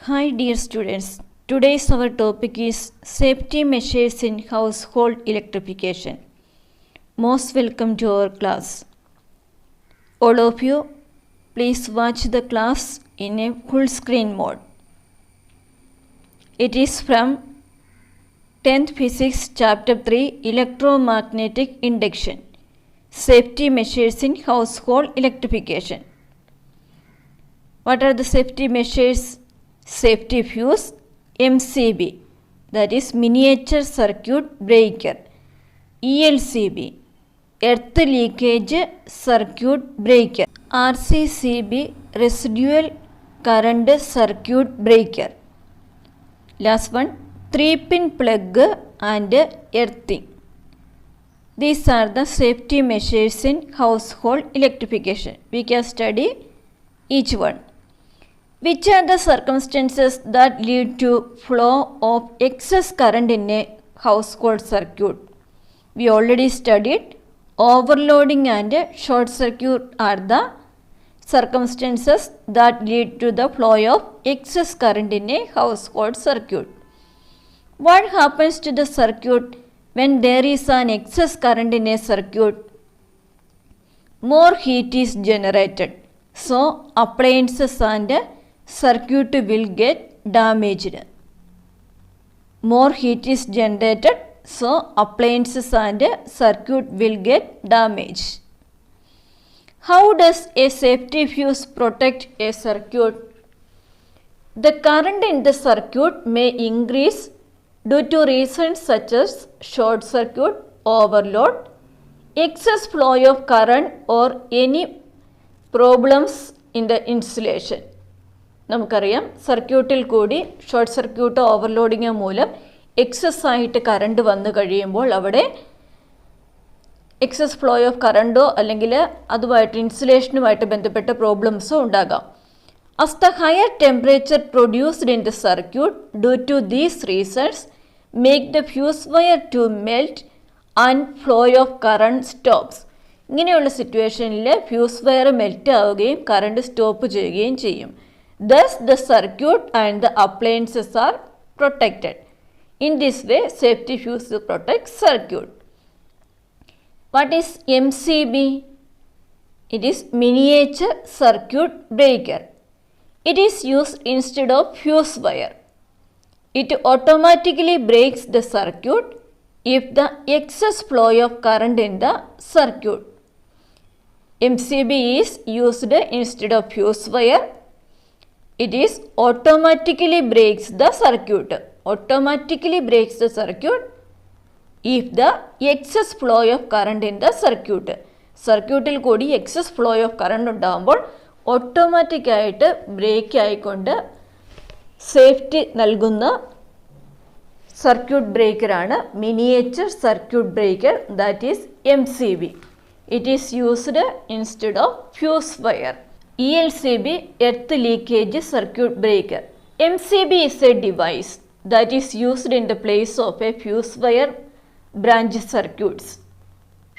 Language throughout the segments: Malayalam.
Hi dear students, today's our topic is safety measures in household electrification. Most welcome to our class. All of you, please watch the class in a full screen mode. It is from 10th Physics Chapter 3 Electromagnetic Induction. Safety measures in household electrification. What are the safety measures? Safety fuse, MCB, that is miniature circuit breaker, ELCB, earth leakage circuit breaker, RCCB, residual current circuit breaker. Last one, 3-pin plug and earthing. These are the safety measures in household electrification. We can study each one. Which are the circumstances that lead to flow of excess current in a household circuit? We already studied overloading and short circuit are the circumstances that lead to the flow of excess current in a household circuit. What happens to the circuit when there is an excess current in a circuit? More heat is generated. So, appliances and circuit will get damaged. More heat is generated, so appliances and circuit will get damaged. How does a safety fuse protect a circuit? The current in the circuit may increase due to reasons such as short circuit, overload, excess flow of current or any problems in the insulation. നമുക്കറിയാം സർക്യൂട്ടിൽ കൂടി ഷോർട്ട് സർക്യൂട്ടോ ഓവർലോഡിങ്ങോ മൂലം എക്സസ് ആയിട്ട് കറണ്ട് വന്നു കഴിയുമ്പോൾ അവിടെ എക്സസ് ഫ്ലോ ഓഫ് കറണ്ടോ അല്ലെങ്കിൽ അതുമായിട്ട് ഇൻസുലേഷനുമായിട്ട് ബന്ധപ്പെട്ട പ്രോബ്ലംസോ ഉണ്ടാകാം. As the higher temperature produced in the circuit due to these reasons make the fuse wire to melt and flow of current stops. ഇങ്ങനെയുള്ള സിറ്റുവേഷനിൽ ഫ്യൂസ് വയർ മെൽറ്റ് ആവുകയും കറണ്ട് സ്റ്റോപ്പ് ചെയ്യുകയും ചെയ്യും. Thus, the circuit and the appliances are protected. In this way, safety fuse protects circuit. What is MCB? It is miniature circuit breaker. It is used instead of fuse wire. It automatically breaks the circuit if the excess flow of current in the circuit. MCB is used instead of fuse wire. It is automatically breaks the circuit. Automatically breaks the circuit if the excess flow of current in the circuit. സർക്യൂട്ടിൽ കൂടി എക്സസ് ഫ്ലോ ഓഫ് കറണ്ട് ഉണ്ടാകുമ്പോൾ ഓട്ടോമാറ്റിക്കായിട്ട് ബ്രേക്ക് ആയിക്കൊണ്ട് സേഫ്റ്റി നൽകുന്ന സർക്യൂട്ട് ബ്രേക്കറാണ് miniature circuit breaker, that is MCB. It is used instead of fuse wire. ELCB, earth leakage circuit breaker. MCB is a device that is used in the place of a fuse wire branch circuits.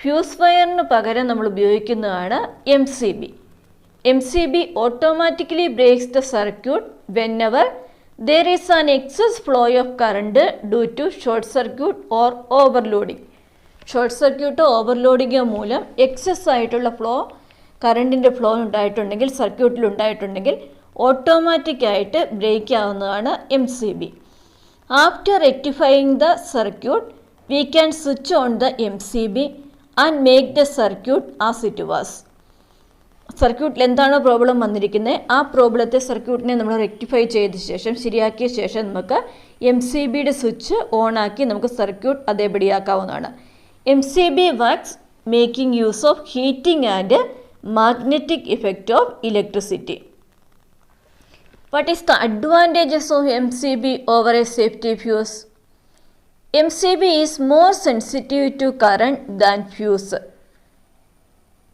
Fuse wire പകരം നമ്മൾ ഉപയോഗിക്കുന്നതാണ് MCB. MCB automatically breaks the circuit whenever there is an excess flow of current due to short circuit or overloading. Short സർക്യൂട്ടോ ഓവർലോഡിങ്ങോ മൂലം എക്സസ് ആയിട്ടുള്ള ഫ്ലോ കറണ്ടിൻ്റെ ഫ്ലോ ഉണ്ടായിട്ടുണ്ടെങ്കിൽ സർക്യൂട്ടിൽ ഉണ്ടായിട്ടുണ്ടെങ്കിൽ ഓട്ടോമാറ്റിക്കായിട്ട് ബ്രേക്ക് ആവുന്നതാണ് MCB. After rectifying the circuit we can switch on the MCB and make the circuit as it was. സർക്യൂട്ടിൽ എന്താണോ പ്രോബ്ലം വന്നിരിക്കുന്നത് ആ പ്രോബ്ലത്തെ സർക്യൂട്ടിനെ നമ്മൾ റെക്ടിഫൈ ചെയ്ത ശേഷം ശരിയാക്കിയ ശേഷം നമുക്ക് MCBയുടെ സ്വിച്ച് ഓണാക്കി നമുക്ക് സർക്യൂട്ട് അതേപടിയാക്കാവുന്നതാണ്. MCB works making use of heating and magnetic effect of electricity. What is the advantages of MCB over a safety fuse? MCB is more sensitive to current than fuse.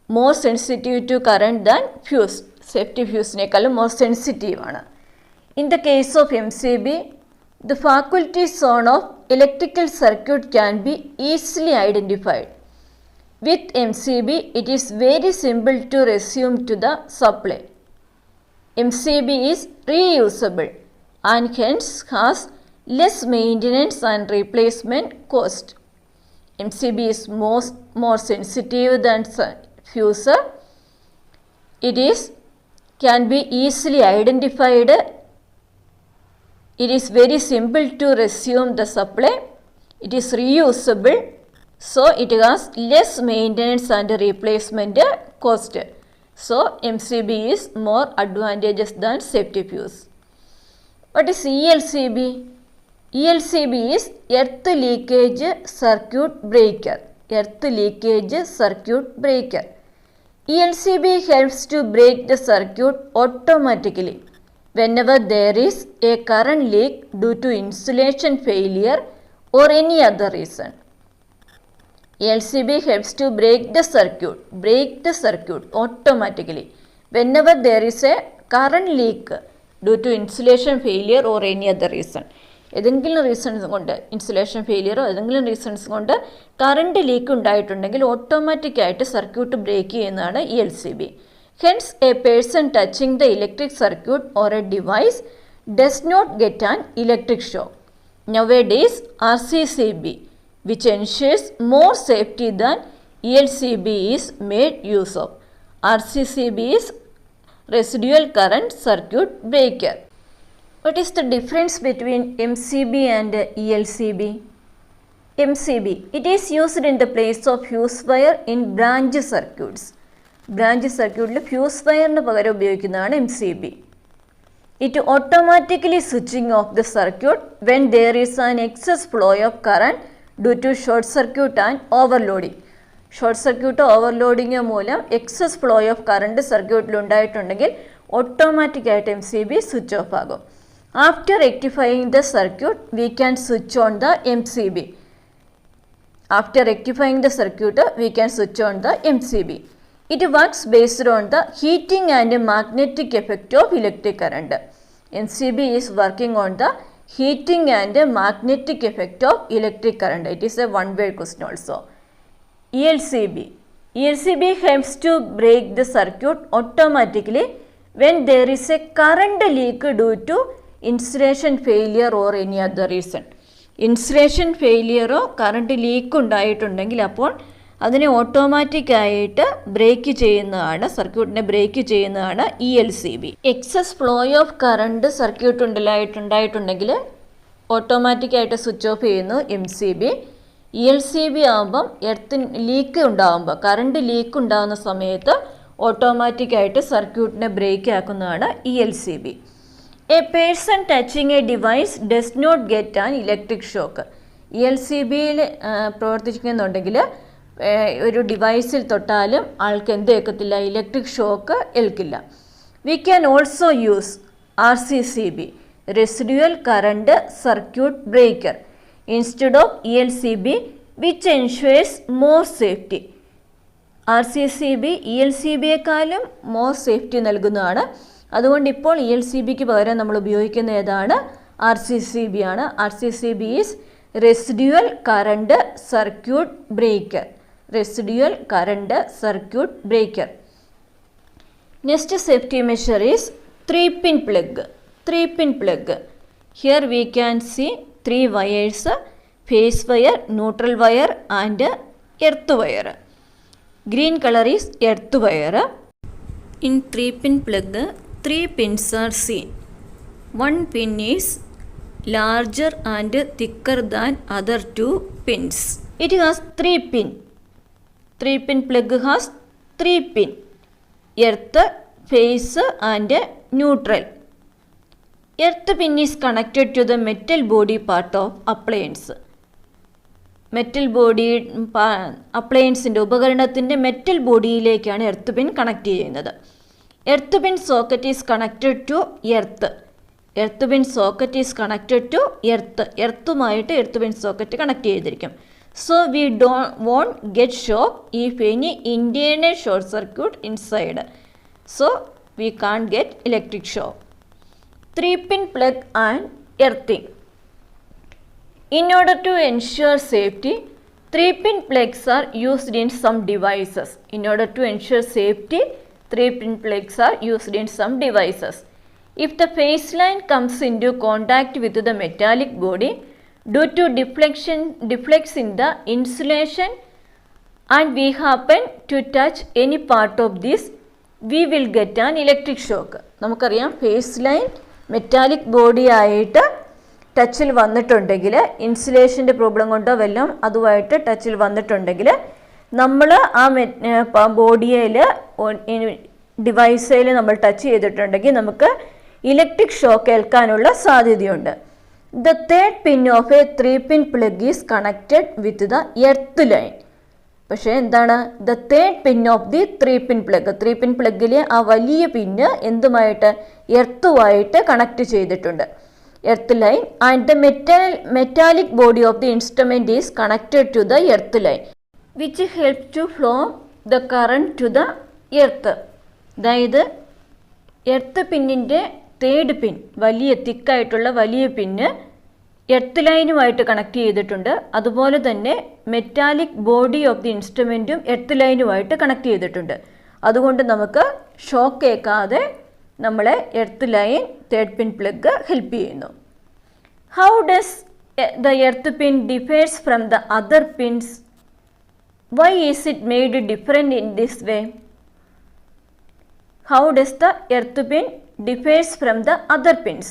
More sensitive to current than fuse. Safety fuse നേക്കാളും more sensitive ആണ്. In the case of MCB, the faculty zone of electrical circuit can be easily identified. With MCB, it is very simple to resume to the supply. MCB is reusable and hence has less maintenance and replacement cost. MCB is more sensitive than fuser. It can be easily identified. It is very simple to resume the supply. It is reusable, so it has less maintenance and replacement cost. So MCB is more advantageous than safety fuse. What is ELCB? ELCB is earth leakage circuit breaker. Earth leakage circuit breaker. ELCB helps to break the circuit automatically whenever there is a current leak due to insulation failure or any other reason. ELCB helps to break the circuit automatically whenever there is a current leak due to insulation failure or any other reason. ഏതെങ്കിലും റീസൺസ് കൊണ്ട് ഇൻസുലേഷൻ ഫെയിലിയറോ ഏതെങ്കിലും റീസൺസ് കൊണ്ട് കറണ്ട് ലീക്ക് ഉണ്ടായിട്ടുണ്ടെങ്കിൽ ഓട്ടോമാറ്റിക്കായിട്ട് സർക്യൂട്ട് ബ്രേക്ക് ചെയ്യുന്നതാണ് ELCB. Hence, a person touching the electric circuit or a device does not get an electric shock. Nowadays, RCCB, which ensures more safety than ELCB, is made use of. RCCB is residual current circuit breaker. What is the difference between MCB and ELCB? MCB, it is used in the place of fuse wire in branch circuits. Branch സർക്യൂട്ടിൽ ഫ്യൂസ് വയറിന് പകരം ഉപയോഗിക്കുന്നതാണ് MCB. It automatically switching off the circuit when there is an excess flow of current due to short circuit and overloading. Short circuit overloading മൂലം എക്സസ് ഫ്ലോ ഓഫ് കറണ്ട് സർക്യൂട്ടിൽ ഉണ്ടായിട്ടുണ്ടെങ്കിൽ ഓട്ടോമാറ്റിക്കായിട്ട് MCB സ്വിച്ച് ഓഫ് ആകും. After rectifying the circuit we can switch on the MCB. After rectifying the circuit, we can switch on the MCB. It works based on the heating and magnetic effect of electric current. MCB is working on the heating and magnetic effect of electric current. It is a one-word question also. ELCB helps to break the circuit automatically when there is a current leak due to insulation failure or any other reason. Insulation ഫെയിലിയറോ കറണ്ട് ലീക്ക് ഉണ്ടായിട്ടുണ്ടെങ്കിൽ അപ്പോൾ അതിനെ ഓട്ടോമാറ്റിക്കായിട്ട് ബ്രേക്ക് ചെയ്യുന്നതാണ്, സർക്യൂട്ടിനെ ബ്രേക്ക് ചെയ്യുന്നതാണ് ELCB. Excess flow of current circuit ഉണ്ടായിട്ടുണ്ടെങ്കിൽ ഓട്ടോമാറ്റിക്കായിട്ട് സ്വിച്ച് ഓഫ് ചെയ്യുന്നു MCB. ELCB ആകുമ്പം എർത്ത് ലീക്ക് ഉണ്ടാകുമ്പോൾ, കറണ്ട് ലീക്ക് ഉണ്ടാകുന്ന സമയത്ത് ഓട്ടോമാറ്റിക്കായിട്ട് സർക്യൂട്ടിനെ ബ്രേക്ക് ആക്കുന്നതാണ് ELCB. A person touching a device does not get an electric shock. ELCBയിൽ പ്രവർത്തിക്കുന്നുണ്ടെങ്കിൽ ഒരു ഡിവൈസിൽ തൊട്ടാലും ആൾക്ക് എന്ത് ഏൽക്കത്തില്ല, ഇലക്ട്രിക് ഷോക്ക് ഏൽക്കില്ല. We can also use RCCB, residual current circuit breaker, instead of ELCB, which ensures more safety. RCCB ELCBയെക്കാളും മോർ സേഫ്റ്റി നൽകുന്നതാണ്. അതുകൊണ്ട് ഇപ്പോൾ ELCBക്ക് പകരം നമ്മൾ ഉപയോഗിക്കുന്ന ഏതാണ്? RCCB ആണ്. RCCB is residual current circuit breaker. Residual current circuit breaker. Next safety measure is 3-pin plug. 3-pin plug. Here we can see 3 wires, phase wire, neutral wire and earth wire. Green color is earth wire. In 3-pin plug, 3 pins are seen. One pin is larger and thicker than other 2 pins. It has 3 pin. 3-pin plug has 3 pin. Earth, phase and neutral. Earth pin is connected to the metal body part of appliance. Metal body അപ്ലയൻസിൻ്റെ ഉപകരണത്തിൻ്റെ മെറ്റൽ ബോഡിയിലേക്കാണ് എർത്ത് പിൻ കണക്ട് ചെയ്യുന്നത്. Earth pin socket is connected to earth. Earth pin socket is connected to earth. എർത്തുമായിട്ട് എർത്ത് പിൻ സോക്കറ്റ് കണക്ട് ചെയ്തിരിക്കും. So we won't get shock if any internal short circuit inside. So we can't get electric shock. 3-pin plug and earthing. In order to ensure safety, 3-pin plugs are used in some devices. In order to ensure safety, 3-pin plugs are used in some devices. If the phase line comes into contact with the metallic body due to deflects in the insulation and we happen to touch any part of this, we will get an electric shock. നമുക്കറിയാം ഫേസ് ലൈൻ മെറ്റാലിക് ബോഡി ആയിട്ട് ടച്ചിൽ വന്നിട്ടുണ്ടെങ്കിൽ, ഇൻസുലേഷൻ്റെ പ്രോബ്ലം കൊണ്ടോ വല്ലതും അതുമായിട്ട് ടച്ചിൽ വന്നിട്ടുണ്ടെങ്കിൽ, നമ്മൾ ആ ബോഡിയിൽ ഡിവൈസിൽ നമ്മൾ ടച്ച് ചെയ്തിട്ടുണ്ടെങ്കിൽ നമുക്ക് ഇലക്ട്രിക് ഷോക്ക് ഏൽക്കാനുള്ള സാധ്യതയുണ്ട്. The third pin of a 3-pin plug is connected with the earth line. പക്ഷേ എന്താണ് the third pin of the 3-pin plug? 3-pin പ്ലഗിലെ ആ വലിയ പിന്ന് എന്തുമായിട്ട്? എർത്തുമായിട്ട് കണക്ട് ചെയ്തിട്ടുണ്ട്, earth line. And the metallic body of the instrument is connected to the earth line which help to flow the current to the earth. അതായത് എർത്ത് പിന്നിൻ്റെ തേർഡ് പിൻ, വലിയ തിക്കായിട്ടുള്ള വലിയ പിന്ന് എർത്ത് ലൈനുമായിട്ട് കണക്ട് ചെയ്തിട്ടുണ്ട്. അതുപോലെ തന്നെ മെറ്റാലിക് ബോഡി ഓഫ് ദി ഇൻസ്ട്രുമെൻറ്റും എർത്ത് ലൈനുമായിട്ട് കണക്ട് ചെയ്തിട്ടുണ്ട്. അതുകൊണ്ട് നമുക്ക് ഷോക്ക് ഏൽക്കാതെ നമ്മളെ earth line third pin plug help ചെയ്യുന്നു. How does the earth pin differs from the other pins? Why is it made different in this way? How does the earth pin differs from the other pins?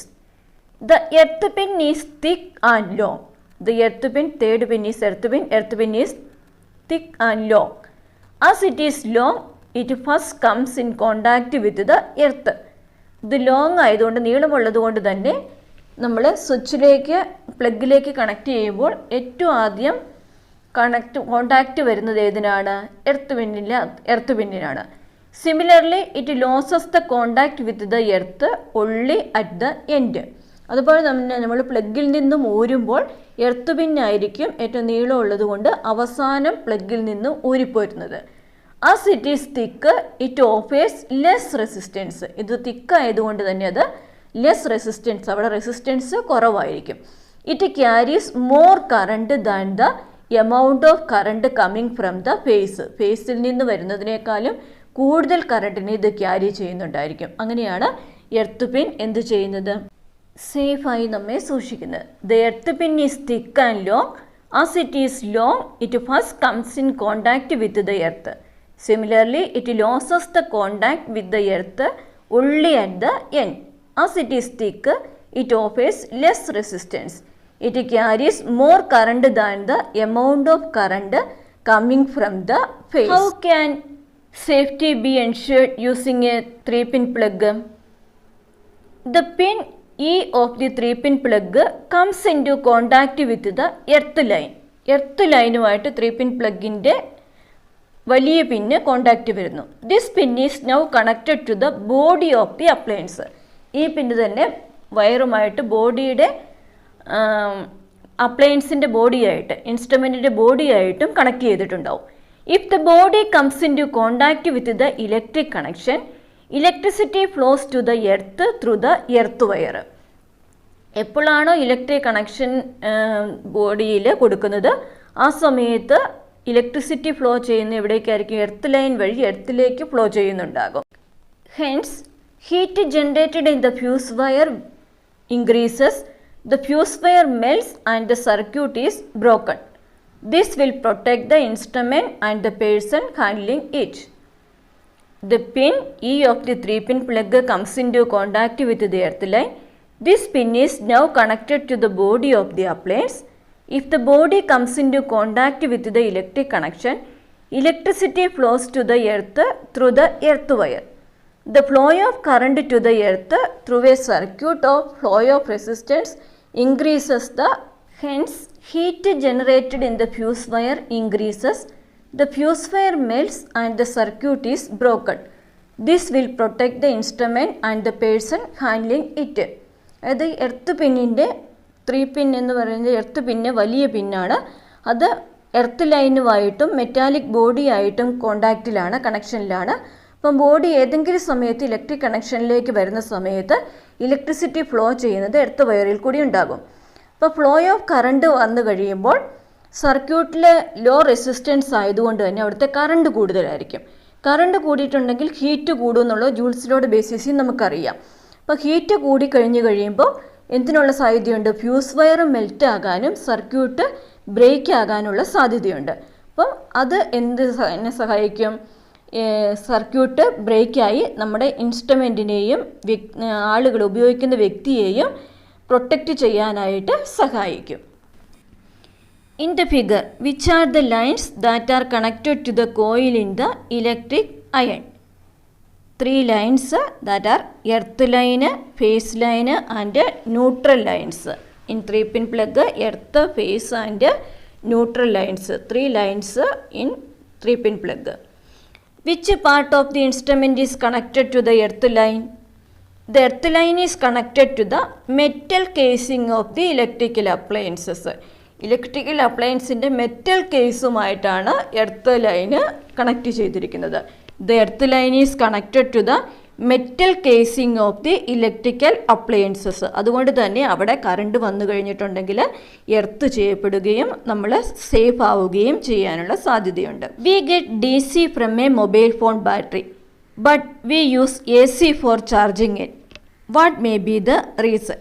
The earth pin is thick and long. The earth pin, third pin is earth pin is thick and long. As it is long, it first comes in contact with the earth. ഇത് ലോങ് ആയതുകൊണ്ട്, നീളമുള്ളത് കൊണ്ട് തന്നെ നമ്മൾ സ്വിച്ചിലേക്ക് പ്ലഗിലേക്ക് കണക്ട് ചെയ്യുമ്പോൾ ഏറ്റവും ആദ്യം കോണ്ടാക്റ്റ് വരുന്നത് ഏതിനാണ്? Earth പിന്നിനാണ്. Similarly, it loses the contact with the earth only at the end. അതുപോലെ തന്നെ നമ്മൾ പ്ലഗിൽ നിന്നും ഊരുമ്പോൾ എർത്ത് പിന്നായിരിക്കും ഏറ്റവും നീളമുള്ളത് കൊണ്ട് അവസാനം പ്ലഗിൽ നിന്നും ഊരിപ്പോരുന്നത്. As it is thick it offers less resistance. ഇത് തിക്കായതുകൊണ്ട് തന്നെ അത് ലെസ് റെസിസ്റ്റൻസ്, അവിടെ റെസിസ്റ്റൻസ് കുറവായിരിക്കും. It carries more current than the amount of current coming from the ഫേസിൽ നിന്ന് വരുന്നതിനേക്കാളും കൂടുതൽ കറണ്ടിനെ ഇത് ക്യാരി ചെയ്യുന്നുണ്ടായിരിക്കും. അങ്ങനെയാണ് എർത്ത് പിൻ എന്ത് ചെയ്യുന്നത്? സേഫായി നമ്മെ സൂക്ഷിക്കുന്നത്. The earth pin is thick and long. As it is long it first comes in contact with the earth. Similarly it losses the contact with the earth only at the end. As it is thick, it offers less resistance. It carries more current than the amount of current coming from the face. How can safety be ensured using a 3-pin plug? The pin E of the 3-pin plug comes into contact with the earth line. Earth ലൈനുമായിട്ട് 3-pin പ്ലഗിൻ്റെ വലിയ പിന്ന് കോണ്ടാക്റ്റ് വരുന്നു. This pin is now connected to the body of the appliance. ഈ പിന്ന് തന്നെ വയറുമായിട്ട് ബോഡിയുടെ അപ്ലയൻസിൻ്റെ ബോഡിയായിട്ട്, ഇൻസ്ട്രുമെൻറ്റിൻ്റെ ബോഡിയായിട്ടും കണക്ട് ചെയ്തിട്ടുണ്ടാവും. If the body comes into contact with the electric connection, electricity flows to the earth through the earth wire. എപ്പോഴാണോ ഇലക്ട്രിക് കണക്ഷൻ ബോഡിയിൽ കൊടുക്കുന്നത് ആ സമയത്ത് ഇലക്ട്രിസിറ്റി ഫ്ലോ ചെയ്യുന്ന എവിടേക്കായിരിക്കും? എർത്ത് ലൈൻ വഴി എർത്തിലേക്ക് ഫ്ലോ ചെയ്യുന്നുണ്ടാകും. Hence heat generated in the fuse wire increases, the fuse wire melts and the circuit is broken. This will protect the instrument and the person handling it. The pin E of the 3-pin plug comes into contact with the earth line. This pin is now connected to the body of the appliance. If the body comes into contact with the electric connection, electricity flows to the earth through the earth wire. The flow of current to the earth through a circuit of flow of resistance increases the hence heat generated in the fuse wire increases, the fuse wire melts and the circuit is broken. This will protect the instrument and the person handling it. അതായത് എർത്ത് പിന്നിൻ്റെ 3-pin എന്ന് പറയുന്നത് എർത്ത് പിന്ന് വലിയ പിന്നാണ്. അത് എർത്ത് ലൈനുമായിട്ടും മെറ്റാലിക് ബോഡിയായിട്ടും കോണ്ടാക്റ്റിലാണ്, കണക്ഷനിലാണ്. അപ്പം ബോഡി ഏതെങ്കിലും സമയത്ത് ഇലക്ട്രിക് കണക്ഷനിലേക്ക് വരുന്ന സമയത്ത് ഇലക്ട്രിസിറ്റി ഫ്ലോ ചെയ്യുന്നത് എർത്ത് വയറിൽ കൂടി ഉണ്ടാകും. അപ്പോൾ ഫ്ലോ ഓഫ് കറണ്ട് വന്നു കഴിയുമ്പോൾ സർക്യൂട്ടിൽ ലോ റെസിസ്റ്റൻസ് ആയതുകൊണ്ട് തന്നെ അവിടുത്തെ കറണ്ട് കൂടുതലായിരിക്കും. കറണ്ട് കൂടിയിട്ടുണ്ടെങ്കിൽ ഹീറ്റ് കൂടും എന്നുള്ളത് ജൂൾസ് ലോഡ് ബേസിസിൽ നമുക്കറിയാം. അപ്പോൾ ഹീറ്റ് കൂടി കഴിയുമ്പോൾ എന്തിനുള്ള സാധ്യതയുണ്ട്? ഫ്യൂസ് വയർ മെൽറ്റ് ആകാനും സർക്യൂട്ട് ബ്രേക്ക് ആകാനുള്ള സാധ്യതയുണ്ട്. അപ്പം അത് എന്നെ സഹായിക്കും? സർക്യൂട്ട് ബ്രേക്കായി നമ്മുടെ ഇൻസ്ട്രുമെൻറ്റിനെയും ആളുകൾ ഉപയോഗിക്കുന്ന വ്യക്തിയെയും പ്രൊട്ടക്റ്റ് ചെയ്യാനായിട്ട് സഹായിക്കും. In the figure, which are the lines that are connected to the coil in the electric iron? 3 lines that are earth line, phase line and neutral lines. In 3-pin plug, earth, phase and neutral lines. 3 lines in 3-pin plug. Which part of the instrument is connected to the earth line? The earth line is connected to the metal casing of the electrical appliances. Electrical അപ്ലയൻസിൻ്റെ മെറ്റൽ കേസുമായിട്ടാണ് എർത്ത് ലൈന് കണക്ട് ചെയ്തിരിക്കുന്നത്. The earth line is connected to the metal casing of the electrical appliances. അതുകൊണ്ട് തന്നെ അവിടെ കറണ്ട് വന്നു കഴിഞ്ഞിട്ടുണ്ടെങ്കിൽ എർത്ത് ചെയ്യപ്പെടുകയും നമ്മൾ സേഫ് ആവുകയും ചെയ്യാനുള്ള സാധ്യതയുണ്ട്. We get DC from a mobile phone battery, but we use AC for charging it. What may be the reason?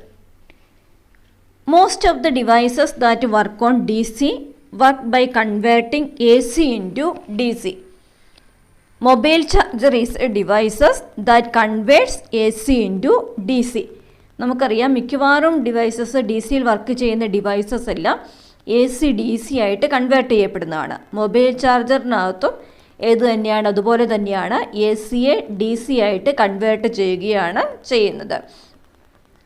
Most of the devices that work on DC work by converting AC into DC. Mobile charger is a devices that converts AC into DC. നമുക്കറിയാം മിക്കവാറും ഡിവൈസസ് ഡി സിയിൽ വർക്ക് ചെയ്യുന്ന ഡിവൈസസ് എല്ലാം AC DC ആയിട്ട് കൺവേർട്ട് ചെയ്യപ്പെടുന്നതാണ്. മൊബൈൽ ചാർജറിനകത്തും അതുപോലെ തന്നെയാണ് ACയെ DC ആയിട്ട് കൺവേർട്ട് ചെയ്യുകയാണ് ചെയ്യുന്നത്.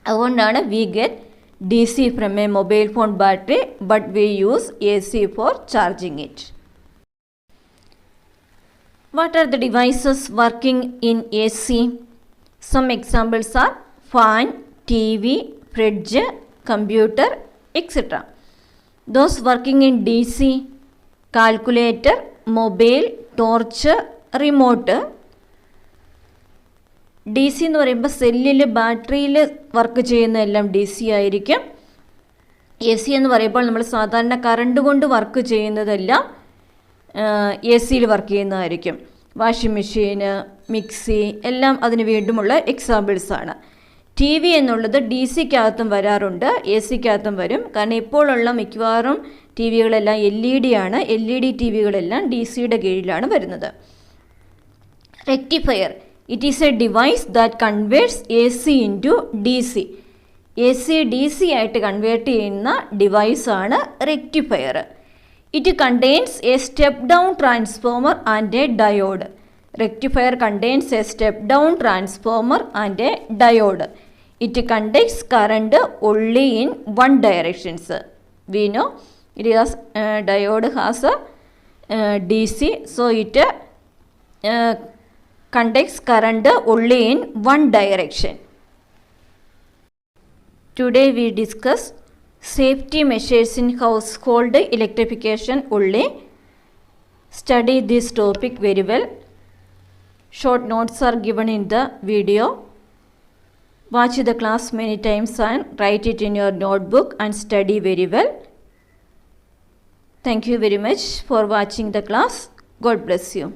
അതുകൊണ്ടാണ് we get DC from a mobile phone battery, but we use AC for charging it. What are the devices working in AC? Some examples are fan, TV, fridge, computer, etc. Those working in DC: calculator, mobile, torch, remote. D C എന്ന് പറയുമ്പോൾ സെല്ലിൽ ബാറ്ററിയിൽ വർക്ക് ചെയ്യുന്നതെല്ലാം ഡി സി ആയിരിക്കും. എ സി എന്ന് പറയുമ്പോൾ നമ്മൾ സാധാരണ കറണ്ട് കൊണ്ട് വർക്ക് ചെയ്യുന്നതെല്ലാം എ സിയിൽ വർക്ക് ചെയ്യുന്നതായിരിക്കും. വാഷിംഗ് മെഷീന്, മിക്സി എല്ലാം അതിന് വീണ്ടുമുള്ള എക്സാമ്പിൾസാണ്. ടി വി എന്നുള്ളത് ഡി സിക്കകത്തും വരാറുണ്ട്, എ സിക്കകത്തും വരും. കാരണം ഇപ്പോഴുള്ള മിക്കവാറും ടി വികളെല്ലാം LED ആണ്. LED ടി വികളെല്ലാം ഡി സിയുടെ കീഴിലാണ് വരുന്നത്. Rectifier, it is a device that converts AC into DC. AC DC ആയിട്ട് കൺവേർട്ട് ചെയ്യുന്ന ഡിവൈസാണ് rectifier. It contains a step down transformer and a diode. Rectifier contains a step down transformer and a diode. It conducts current only in one direction. We know it is diode has a DC, so it conducts current only in one direction. Today we discuss safety measures in household electrification only. Study this topic very well. Short notes are given in the video. Watch the class many times and write it in your notebook and study very well. Thank you very much for watching the class. God bless you.